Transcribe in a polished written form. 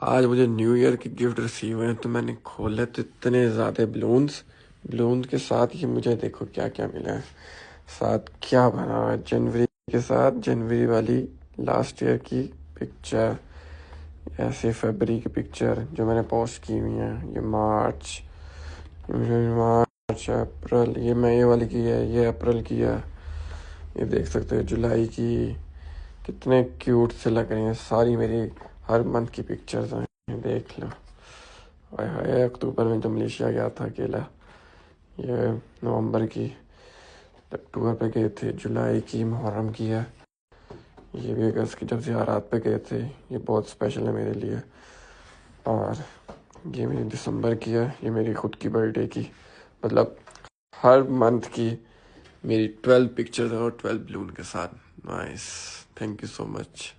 आज मुझे new year की गिफ्ट रिसीव हुए हैं तो मैंने खोले तो इतने ज़्यादा बलून्स बलून के साथ ही मुझे देखो क्या क्या मिला है। साथ क्या बना हुआ है, जनवरी के साथ जनवरी वाली लास्ट ईयर की पिक्चर, ऐसे फरवरी की पिक्चर जो मैंने पोस्ट की हुई है, ये मार्च अप्रैल, ये मई वाली की है, ये अप्रैल की है, ये देख सकते हो जुलाई की। कितने क्यूट से लग रही हैं, सारी मेरी हर मंथ की पिक्चर्स हैं, देख लो। हाय हाय, अक्टूबर में जब मलेशिया गया था अकेला, ये नवंबर की, अक्टूबर पे गए थे, जुलाई की मुहर्रम की है, ये भी अगस्त की जब ज़ियारत पे गए थे, ये बहुत स्पेशल है मेरे लिए। और ये मेरी दिसंबर की है, ये मेरी खुद की बर्थडे की, मतलब हर मंथ की मेरी 12 पिक्चर्स और 12 बलून के साथ। Nice, thank you so much.